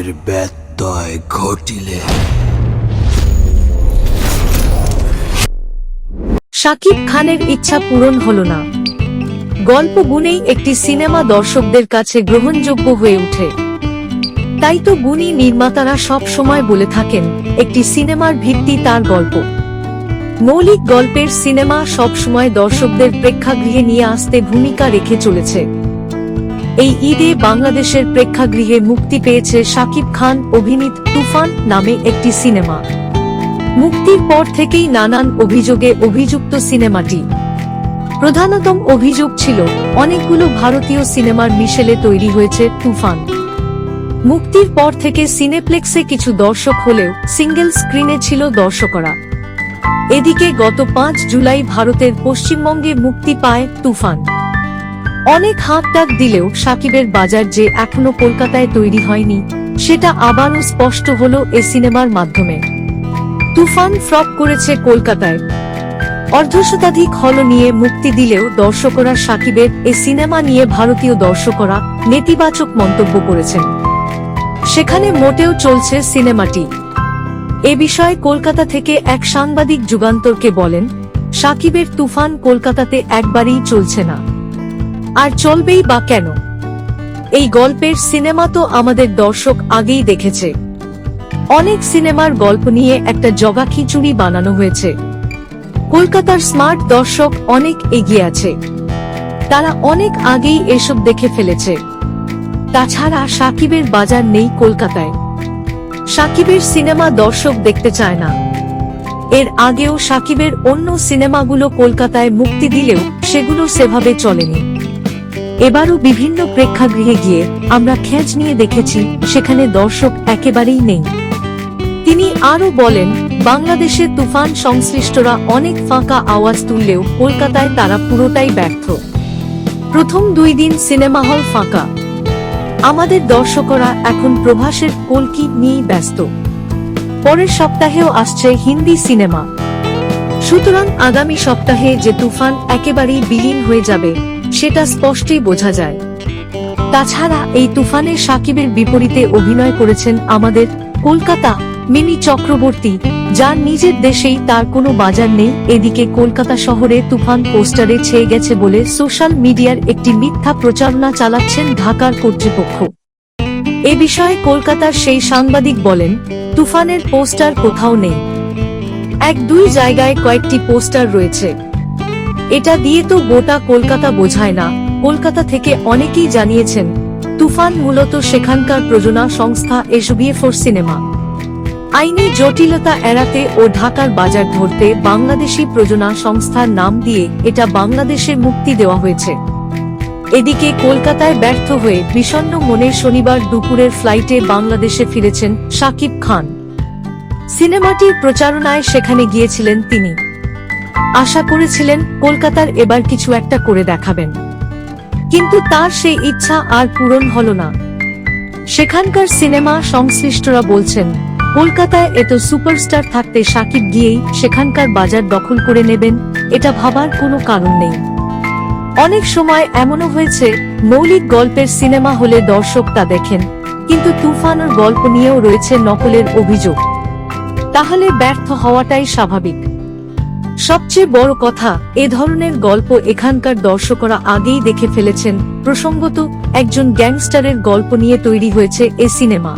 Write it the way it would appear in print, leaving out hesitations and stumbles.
আমাদের ব্যত্যয় ঘটিলে। শাকিব খানের ইচ্ছা পূরণ হলো না। গল্প গুণেই একটি সিনেমা দর্শকদের কাছে গ্রহণযোগ্য হয়ে ওঠে। তাই তো গুণী নির্মাতারা সব সময় বলে থাকেন, একটি সিনেমার ভিত্তি তার গল্প। মৌলিক গল্পের সিনেমা সবসময় দর্শকদের প্রেক্ষাগৃহে নিয়ে আসতে ভূমিকা রেখে চলেছে। এই ঈদে বাংলাদেশের প্রেক্ষাগৃহে মুক্তি পেয়েছে শাকিব খান অভিনীত তুফান নামে একটি সিনেমা। মুক্তির পর থেকেই নানান অভিযোগে অভিযুক্ত সিনেমাটি। প্রধানতম অভিযোগ ছিল, অনেকগুলো ভারতীয় সিনেমার মিশেলে তৈরি হয়েছে তুফান। মুক্তির পর থেকে সিনেপ্লেক্সে কিছু দর্শক হলেও সিঙ্গেল স্ক্রিনে ছিল দর্শকরা। এদিকে গত ৫ জুলাই ভারতের পশ্চিমবঙ্গে মুক্তি পায় তুফান। অনেক হাঁকডাক দিলেও শাকিবের বাজার যে এখনো কলকাতায় তৈরি হয়নি, সেটা আবারও স্পষ্ট হলো এ সিনেমার মাধ্যমে। তুফান ফ্লপ করেছে কলকাতায়। অর্ধশতাধিক হল নিয়ে মুক্তি দিলেও দর্শকরা শাকিবের এ সিনেমা নিয়ে ভারতীয় দর্শকরা নেতিবাচক মন্তব্য করেছেন। সেখানে মোটেও চলছে সিনেমাটি। এ বিষয়ে কলকাতা থেকে এক সাংবাদিক যুগান্তরকে বলেন, শাকিবের তুফান কলকাতাতে একবারেই চলছে না, আর চলবেই বা কেন? এই গল্পের সিনেমা তো আমাদের দর্শক আগেই দেখেছে। অনেক সিনেমার গল্প নিয়ে একটা জগা খিচুড়ি বানানো হয়েছে। কলকাতার স্মার্ট দর্শক অনেক এগিয়ে আছে, তারা অনেক আগেই এসব দেখে ফেলেছে। তাছাড়া শাকিবের বাজার নেই কলকাতায়। শাকিবের সিনেমা দর্শক দেখতে চায় না। এর আগেও শাকিবের অন্য সিনেমাগুলো কলকাতায় মুক্তি দিলেও সেগুলো সেভাবে চলেনি। এবারও বিভিন্ন প্রেক্ষাগৃহে গিয়ে আমরা খোঁজ নিয়ে দেখেছি, সেখানে দর্শক একেবারেই নেই। তিনি আরও বলেন, বাংলাদেশে তুফান সংশ্লিষ্টরা অনেক ফাঁকা আওয়াজ তুললেও কলকাতায় তারা পুরোটাই ব্যর্থ। প্রথম 2 দিন সিনেমা হল ফাঁকা। আমাদের দর্শকরা এখন প্রভাসের কল্কি নিয়েই ব্যস্ত। পরের সপ্তাহেও আসছে হিন্দি সিনেমা। সুতরাং আগামী সপ্তাহে যে তুফান একেবারেই বিলীন হয়ে যাবে, সেটা স্পষ্টই বোঝা যায়। তাছাড়া এই তুফানে শাকিবের বিপরীতে অভিনয় করেছেন আমাদের কলকাতা মিমি চক্রবর্তী, যার নিজের দেশেই তার কোনো বাজার নেই। এদিকে কলকাতা শহরে তুফান পোস্টারে ছেয়ে গেছে বলে সোশ্যাল মিডিয়ার একটি মিথ্যা প্রচারণা চালাচ্ছেন ঢাকার কর্তৃপক্ষ। এ বিষয়ে কলকাতার সেই সাংবাদিক বলেন, তুফানের পোস্টার কোথাও নেই। 1-2 জায়গায় কয়েকটি পোস্টার রয়েছে। এটা দিয়ে তো গোটা কলকাতা বোঝায় না। কলকাতা থেকে অনেকেই জানিয়েছেন, তুফান মূলত সেখানকার প্রযোজনা সংস্থা এসবিএফ4 সিনেমা। আইনি জটিলতা এড়াতে ও ঢাকার বাজার ধরতে বাংলাদেশি প্রযোজনা সংস্থার নাম দিয়ে এটা বাংলাদেশে মুক্তি দেওয়া হয়েছে। এদিকে কলকাতায় ব্যর্থ হয়ে বিষণ্ণ মনে শনিবার দুপুরের ফ্লাইটে বাংলাদেশে ফিরেছেন শাকিব খান। সিনেমাটির প্রচারণায় সেখানে গিয়েছিলেন তিনি। আশা করেছিলেন কলকাতার এবার কিছু একটা করে দেখাবেন, কিন্তু তার সেই ইচ্ছা আর পূরণ হলো না। সেখানকার সিনেমা সংশ্লিষ্টরা বলছেন, কলকাতায় এত সুপারস্টার থাকতে শাকিব গিয়েই সেখানকার বাজার দখল করে নেবেন, এটা ভাবার কোনো কারণ নেই। অনেক সময় এমনও হয়েছে, মৌলিক গল্পের সিনেমা হলে দর্শক তা দেখেন, কিন্তু তুফানের গল্প নিয়েও রয়েছে নকলের অভিযোগ। তাহলে ব্যর্থ হওয়াটাই স্বাভাবিক। সবচেয়ে বড় কথা, এ ধরনের গল্প এখানকার দর্শকরা আগেই দেখে ফেলেছেন। প্রসঙ্গত, একজন গ্যাংস্টারের গল্প নিয়ে তৈরি হয়েছে এ সিনেমা।